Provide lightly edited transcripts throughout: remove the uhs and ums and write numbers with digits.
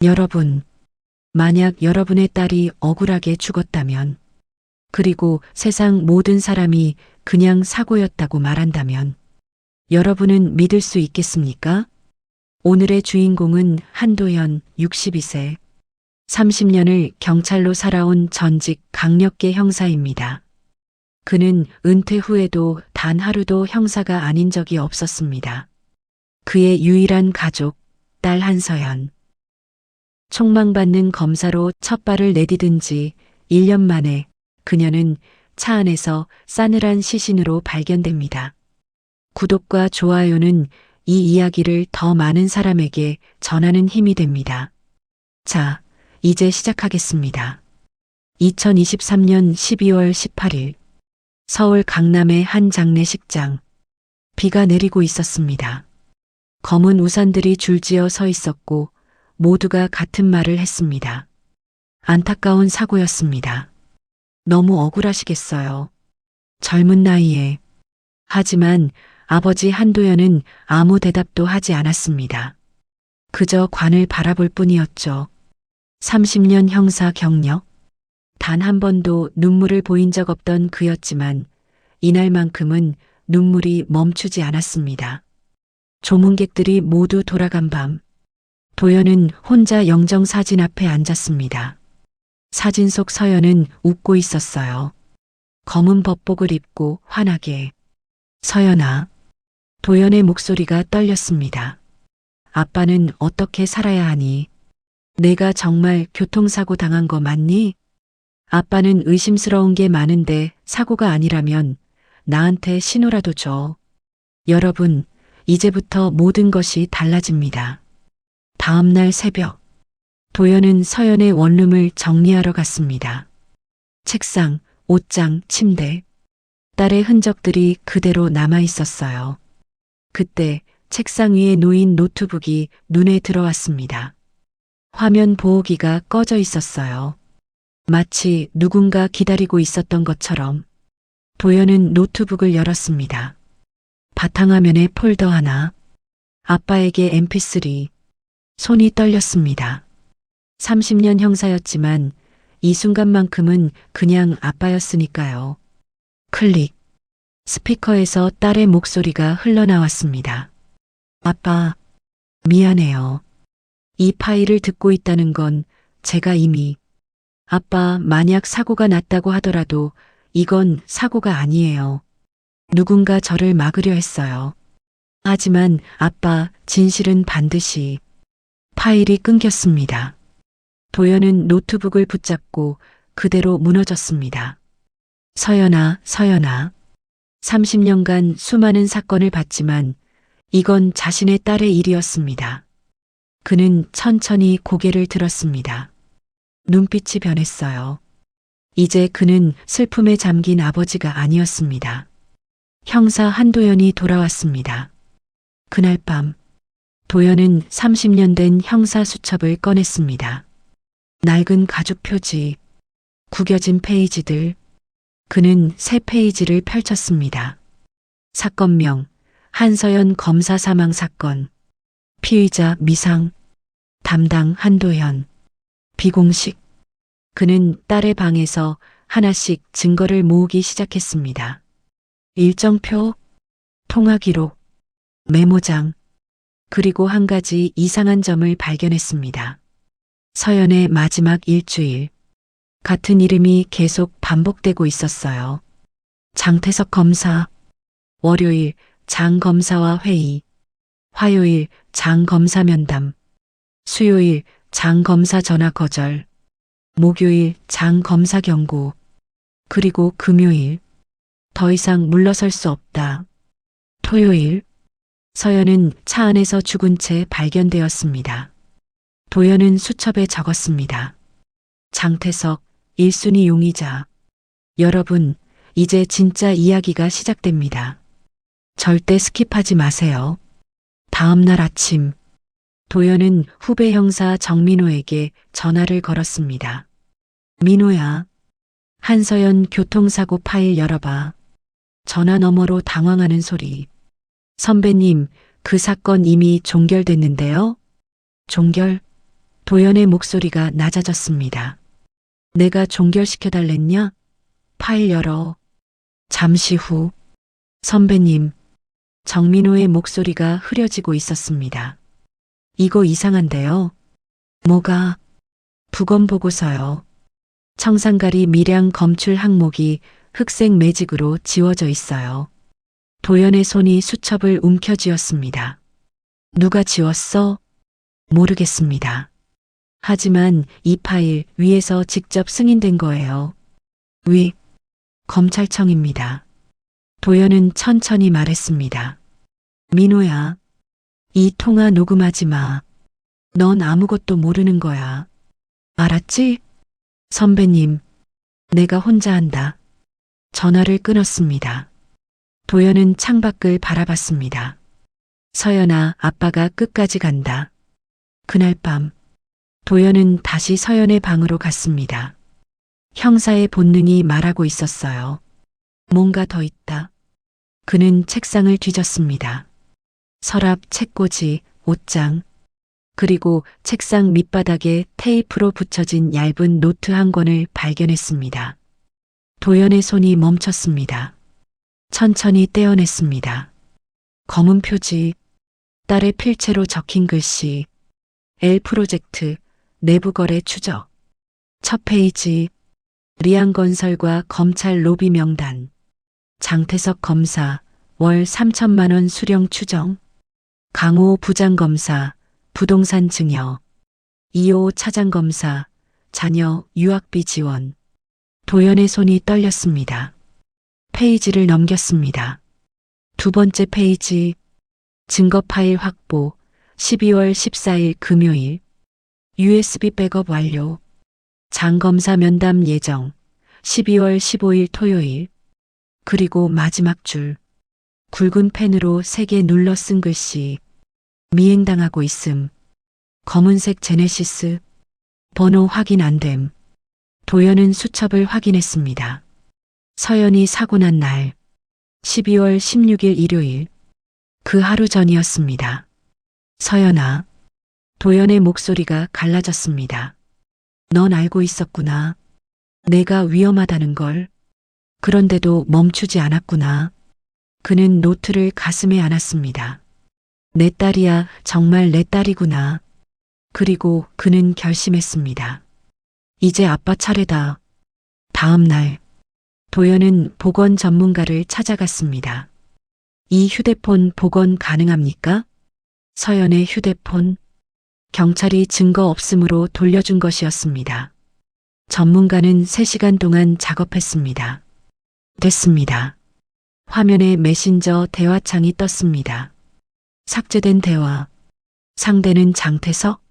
여러분, 만약 여러분의 딸이 억울하게 죽었다면, 그리고 세상 모든 사람이 그냥 사고였다고 말한다면, 여러분은 믿을 수 있겠습니까? 오늘의 주인공은 한도현 62세, 30년을 경찰로 살아온 전직 강력계 형사입니다. 그는 은퇴 후에도 단 하루도 형사가 아닌 적이 없었습니다. 그의 유일한 가족, 딸 한서연. 총망받는 검사로 첫 발을 내디딘 지 1년 만에 그녀는 차 안에서 싸늘한 시신으로 발견됩니다. 구독과 좋아요는 이 이야기를 더 많은 사람에게 전하는 힘이 됩니다. 자, 이제 시작하겠습니다. 2023년 12월 18일 서울 강남의 한 장례식장. 비가 내리고 있었습니다. 검은 우산들이 줄지어 서 있었고 모두가 같은 말을 했습니다. 안타까운 사고였습니다. 너무 억울하시겠어요. 젊은 나이에. 하지만 아버지 한도현은 아무 대답도 하지 않았습니다. 그저 관을 바라볼 뿐이었죠. 30년 형사 경력. 단 한 번도 눈물을 보인 적 없던 그였지만 이날만큼은 눈물이 멈추지 않았습니다. 조문객들이 모두 돌아간 밤, 도연은 혼자 영정사진 앞에 앉았습니다. 사진 속 서연은 웃고 있었어요. 검은 법복을 입고 환하게. 서연아. 도연의 목소리가 떨렸습니다. 아빠는 어떻게 살아야 하니? 내가 정말 교통사고 당한 거 맞니? 아빠는 의심스러운 게 많은데 사고가 아니라면 나한테 신호라도 줘. 여러분, 이제부터 모든 것이 달라집니다. 다음 날 새벽, 도연은 서연의 원룸을 정리하러 갔습니다. 책상, 옷장, 침대, 딸의 흔적들이 그대로 남아 있었어요. 그때 책상 위에 놓인 노트북이 눈에 들어왔습니다. 화면 보호기가 꺼져 있었어요. 마치 누군가 기다리고 있었던 것처럼. 도연은 노트북을 열었습니다. 바탕화면에 폴더 하나, 아빠에게 mp3, 손이 떨렸습니다. 30년 형사였지만 이 순간만큼은 그냥 아빠였으니까요. 클릭. 스피커에서 딸의 목소리가 흘러나왔습니다. 아빠, 미안해요. 이 파일을 듣고 있다는 건 제가 이미. 아빠, 만약 사고가 났다고 하더라도 이건 사고가 아니에요. 누군가 저를 막으려 했어요. 하지만 아빠, 진실은 반드시. 파일이 끊겼습니다. 도연은 노트북을 붙잡고 그대로 무너졌습니다. 서연아, 서연아. 30년간 수많은 사건을 봤지만 이건 자신의 딸의 일이었습니다. 그는 천천히 고개를 들었습니다. 눈빛이 변했어요. 이제 그는 슬픔에 잠긴 아버지가 아니었습니다. 형사 한도연이 돌아왔습니다. 그날 밤, 도연은 30년 된 형사 수첩을 꺼냈습니다. 낡은 가죽 표지, 구겨진 페이지들. 그는 새 페이지를 펼쳤습니다. 사건명, 한서연 검사 사망 사건. 피의자 미상, 담당 한도현. 비공식. 그는 딸의 방에서 하나씩 증거를 모으기 시작했습니다. 일정표, 통화 기록, 메모장, 그리고 한 가지 이상한 점을 발견했습니다. 서연의 마지막 일주일. 같은 이름이 계속 반복되고 있었어요. 장태석 검사, 월요일 장 검사와 회의, 화요일 장 검사 면담, 수요일 장 검사 전화 거절, 목요일 장 검사 경고, 그리고 금요일 더 이상 물러설 수 없다. 토요일 서연은 차 안에서 죽은 채 발견되었습니다. 도연은 수첩에 적었습니다. 장태석 1순위 용의자. 여러분, 이제 진짜 이야기가 시작됩니다. 절대 스킵하지 마세요. 다음 날 아침, 도연은 후배 형사 정민호에게 전화를 걸었습니다. 민호야, 한서연 교통사고 파일 열어봐. 전화 너머로 당황하는 소리. 선배님, 그 사건 이미 종결됐는데요? 종결? 도연의 목소리가 낮아졌습니다. 내가 종결시켜달랬냐? 파일 열어. 잠시 후, 선배님, 정민호의 목소리가 흐려지고 있었습니다. 이거 이상한데요. 뭐가? 부검 보고서요. 청산가리 밀양 검출 항목이 흑색 매직으로 지워져 있어요. 도연의 손이 수첩을 움켜쥐었습니다. 누가 지웠어? 모르겠습니다. 하지만 이 파일 위에서 직접 승인된 거예요. 검찰청입니다. 도연은 천천히 말했습니다. 민호야, 이 통화 녹음하지 마. 넌 아무것도 모르는 거야. 알았지? 선배님, 내가 혼자 한다. 전화를 끊었습니다. 도연은 창밖을 바라봤습니다. 서연아, 아빠가 끝까지 간다. 그날 밤, 도연은 다시 서연의 방으로 갔습니다. 형사의 본능이 말하고 있었어요. 뭔가 더 있다. 그는 책상을 뒤졌습니다. 서랍, 책꽂이, 옷장, 그리고 책상 밑바닥에 테이프로 붙여진 얇은 노트 한 권을 발견했습니다. 도연의 손이 멈췄습니다. 천천히 떼어냈습니다. 검은 표지, 딸의 필체로 적힌 글씨, L 프로젝트, 내부 거래 추적. 첫 페이지, 리안건설과 검찰 로비 명단. 장태석 검사, 월 3천만 원 수령 추정. 강호 부장검사, 부동산 증여. 이호 차장검사, 자녀 유학비 지원. 도연의 손이 떨렸습니다. 페이지를 넘겼습니다. 두 번째 페이지, 증거 파일 확보, 12월 14일 금요일, USB 백업 완료, 장검사 면담 예정, 12월 15일 토요일, 그리고 마지막 줄, 굵은 펜으로 3개 눌러 쓴 글씨, 미행당하고 있음, 검은색 제네시스, 번호 확인 안 됨. 도연은 수첩을 확인했습니다. 서연이 사고 난 날, 12월 16일 일요일, 그 하루 전이었습니다. 서연아, 도연의 목소리가 갈라졌습니다. 넌 알고 있었구나. 내가 위험하다는 걸. 그런데도 멈추지 않았구나. 그는 노트를 가슴에 안았습니다. 내 딸이야, 정말 내 딸이구나. 그리고 그는 결심했습니다. 이제 아빠 차례다. 다음 날, 도연은 보건 전문가를 찾아갔습니다. 이 휴대폰 복원 가능합니까? 서연의 휴대폰. 경찰이 증거 없음으로 돌려준 것이었습니다. 전문가는 3시간 동안 작업했습니다. 됐습니다. 화면에 메신저 대화창이 떴습니다. 삭제된 대화. 상대는 장태석?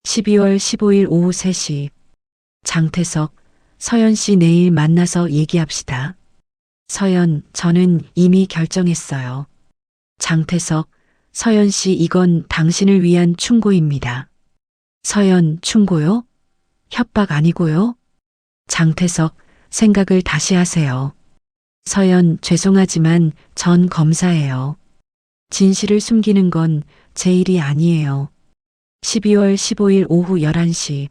12월 15일 오후 3시. 장태석, 서연 씨 내일 만나서 얘기합시다. 서연, 저는 이미 결정했어요. 장태석, 서연 씨, 이건 당신을 위한 충고입니다. 서연, 충고요? 협박 아니고요? 장태석, 생각을 다시 하세요. 서연, 죄송하지만 전 검사예요. 진실을 숨기는 건 제 일이 아니에요. 12월 15일 오후 11시.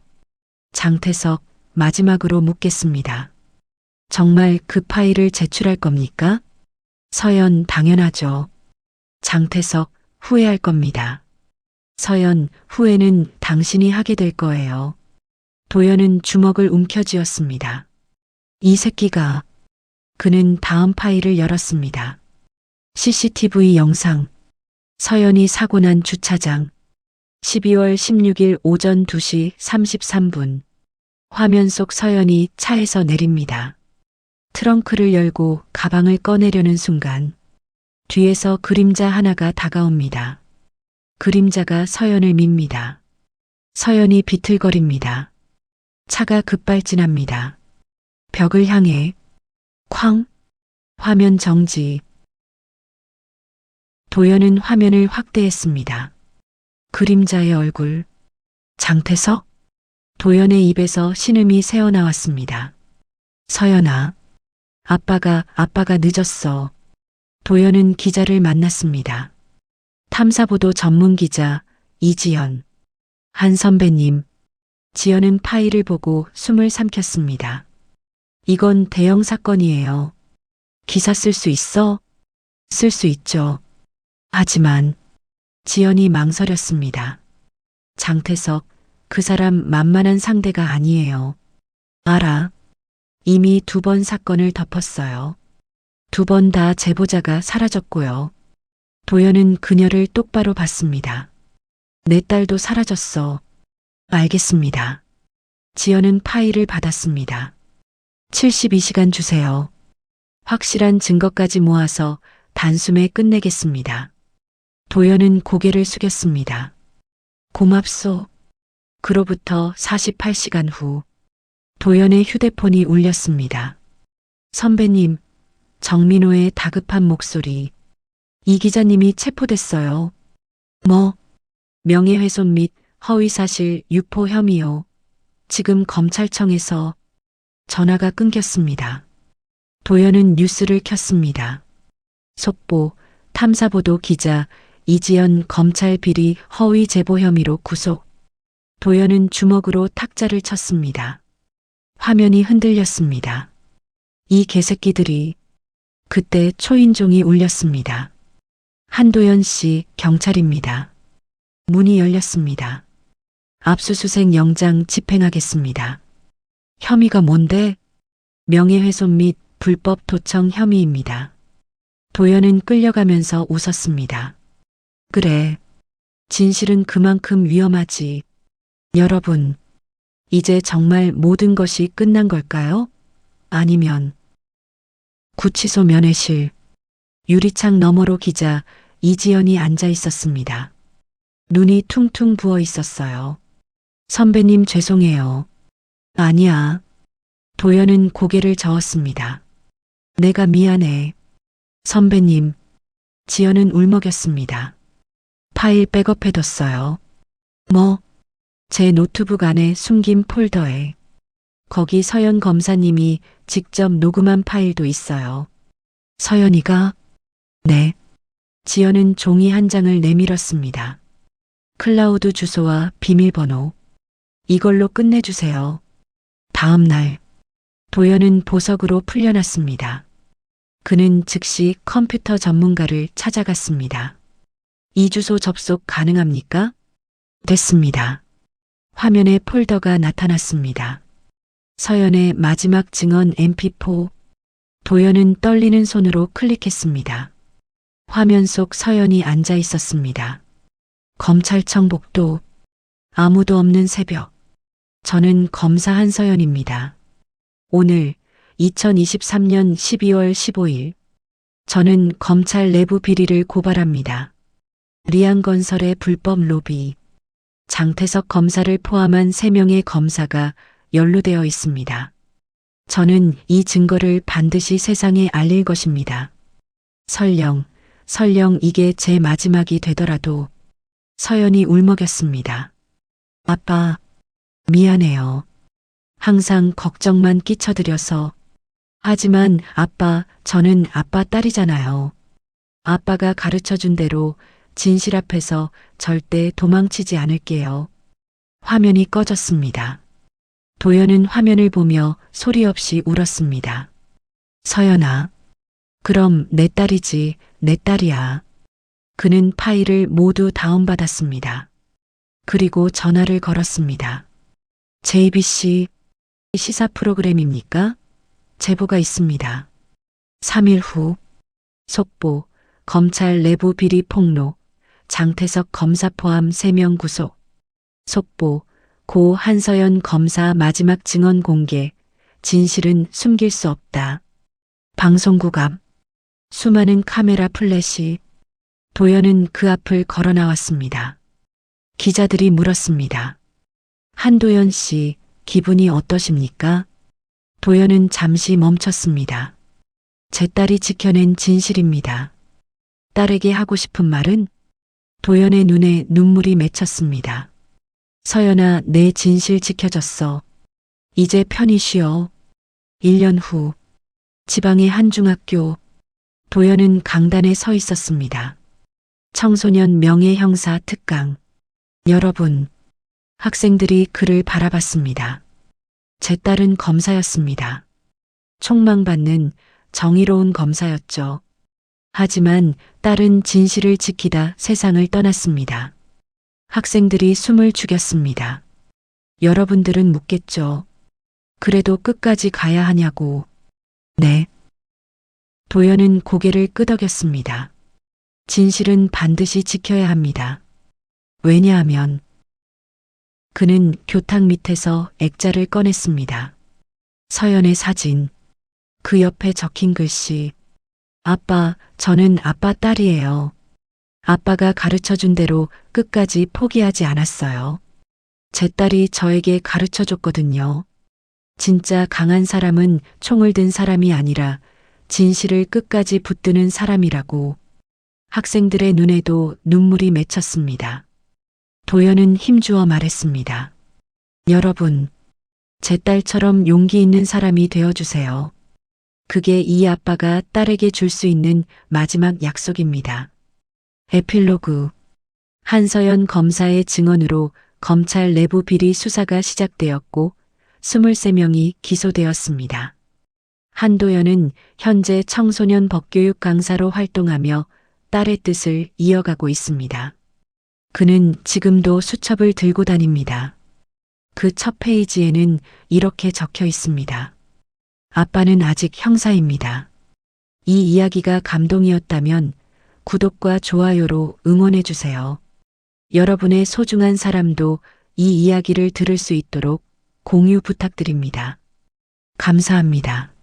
장태석, 마지막으로 묻겠습니다. 정말 그 파일을 제출할 겁니까? 서연, 당연하죠. 장태석, 후회할 겁니다. 서연, 후회는 당신이 하게 될 거예요. 도연은 주먹을 움켜쥐었습니다. 이 새끼가. 그는 다음 파일을 열었습니다. CCTV 영상. 서연이 사고 난 주차장. 12월 16일 오전 2시 33분. 화면 속 서연이 차에서 내립니다. 트렁크를 열고 가방을 꺼내려는 순간 뒤에서 그림자 하나가 다가옵니다. 그림자가 서연을 밉니다. 서연이 비틀거립니다. 차가 급발진합니다. 벽을 향해 쾅! 화면 정지. 도연은 화면을 확대했습니다. 그림자의 얼굴. 장태석? 도연의 입에서 신음이 새어나왔습니다. 서연아, 아빠가 늦었어. 도연은 기자를 만났습니다. 탐사보도 전문 기자 이지연. 한 선배님, 지연은 파일을 보고 숨을 삼켰습니다. 이건 대형 사건이에요. 기사 쓸 수 있어? 쓸 수 있죠. 하지만 지연이 망설였습니다. 장태석, 그 사람 만만한 상대가 아니에요. 알아. 이미 2번 사건을 덮었어요. 2번 다 제보자가 사라졌고요. 도연은 그녀를 똑바로 봤습니다. 내 딸도 사라졌어. 알겠습니다. 지연은 파일을 받았습니다. 72시간 주세요. 확실한 증거까지 모아서 단숨에 끝내겠습니다. 도연은 고개를 숙였습니다. 고맙소. 그로부터 48시간 후 도연의 휴대폰이 울렸습니다. 선배님, 정민호의 다급한 목소리. 이 기자님이 체포됐어요. 뭐? 명예훼손 및 허위사실 유포 혐의요. 지금 검찰청에서. 전화가 끊겼습니다. 도연은 뉴스를 켰습니다. 속보, 탐사보도 기자 이지연 검찰 비리 허위 제보 혐의로 구속. 도연은 주먹으로 탁자를 쳤습니다. 화면이 흔들렸습니다. 이 개새끼들이. 그때 초인종이 울렸습니다. 한도연 씨, 경찰입니다. 문이 열렸습니다. 압수수색 영장 집행하겠습니다. 혐의가 뭔데? 명예훼손 및 불법 도청 혐의입니다. 도연은 끌려가면서 웃었습니다. 그래. 진실은 그만큼 위험하지. 여러분, 이제 정말 모든 것이 끝난 걸까요? 아니면 구치소 면회실, 유리창 너머로 기자 이지연이 앉아 있었습니다. 눈이 퉁퉁 부어 있었어요. 선배님 죄송해요. 아니야. 도연은 고개를 저었습니다. 내가 미안해. 선배님. 지연은 울먹였습니다. 파일 백업해뒀어요. 뭐? 제 노트북 안에 숨긴 폴더에. 거기 서연 검사님이 직접 녹음한 파일도 있어요. 서연이가? 네. 지연은 종이 한 장을 내밀었습니다. 클라우드 주소와 비밀번호. 이걸로 끝내주세요. 다음 날, 도연은 보석으로 풀려났습니다. 그는 즉시 컴퓨터 전문가를 찾아갔습니다. 이 주소 접속 가능합니까? 됐습니다. 화면에 폴더가 나타났습니다. 서연의 마지막 증언 mp4. 도연은 떨리는 손으로 클릭했습니다. 화면 속 서연이 앉아 있었습니다. 검찰청 복도. 아무도 없는 새벽. 저는 검사 한서연입니다. 오늘 2023년 12월 15일. 저는 검찰 내부 비리를 고발합니다. 리안건설의 불법 로비. 장태석 검사를 포함한 3명의 검사가 연루되어 있습니다. 저는 이 증거를 반드시 세상에 알릴 것입니다. 설령 이게 제 마지막이 되더라도. 서연이 울먹였습니다. 아빠, 미안해요. 항상 걱정만 끼쳐드려서. 하지만 아빠, 저는 아빠 딸이잖아요. 아빠가 가르쳐준 대로 진실 앞에서 절대 도망치지 않을게요. 화면이 꺼졌습니다. 도연은 화면을 보며 소리 없이 울었습니다. 서연아, 그럼 내 딸이지, 내 딸이야. 그는 파일을 모두 다운받았습니다. 그리고 전화를 걸었습니다. JBC 시사 프로그램입니까? 제보가 있습니다. 3일 후. 속보, 검찰 내부 비리 폭로, 장태석 검사 포함 3명 구속. 속보, 고 한서연 검사 마지막 증언 공개. 진실은 숨길 수 없다. 방송국 앞. 수많은 카메라 플래시. 도연은 그 앞을 걸어 나왔습니다. 기자들이 물었습니다. 한도연 씨, 기분이 어떠십니까? 도연은 잠시 멈췄습니다. 제 딸이 지켜낸 진실입니다. 딸에게 하고 싶은 말은? 도연의 눈에 눈물이 맺혔습니다. 서연아, 내 진실 지켜졌어. 이제 편히 쉬어. 1년 후. 지방의 한 중학교. 도연은 강단에 서 있었습니다. 청소년 명예형사 특강. 여러분, 학생들이 그를 바라봤습니다. 제 딸은 검사였습니다. 총망받는 정의로운 검사였죠. 하지만 딸은 진실을 지키다 세상을 떠났습니다. 학생들이 숨을 죽였습니다. 여러분들은 묻겠죠. 그래도 끝까지 가야 하냐고. 네. 도연은 고개를 끄덕였습니다. 진실은 반드시 지켜야 합니다. 왜냐하면 그는 교탁 밑에서 액자를 꺼냈습니다. 서연의 사진, 그 옆에 적힌 글씨. 아빠, 저는 아빠 딸이에요. 아빠가 가르쳐준 대로 끝까지 포기하지 않았어요. 제 딸이 저에게 가르쳐 줬거든요. 진짜 강한 사람은 총을 든 사람이 아니라 진실을 끝까지 붙드는 사람이라고. 학생들의 눈에도 눈물이 맺혔습니다. 도연은 힘주어 말했습니다. 여러분, 제 딸처럼 용기 있는 사람이 되어주세요. 그게 이 아빠가 딸에게 줄 수 있는 마지막 약속입니다. 에필로그. 한서연 검사의 증언으로 검찰 내부 비리 수사가 시작되었고 23명이 기소되었습니다. 한도연은 현재 청소년 법교육 강사로 활동하며 딸의 뜻을 이어가고 있습니다. 그는 지금도 수첩을 들고 다닙니다. 그 첫 페이지에는 이렇게 적혀 있습니다. 아빠는 아직 형사입니다. 이 이야기가 감동이었다면 구독과 좋아요로 응원해 주세요. 여러분의 소중한 사람도 이 이야기를 들을 수 있도록 공유 부탁드립니다. 감사합니다.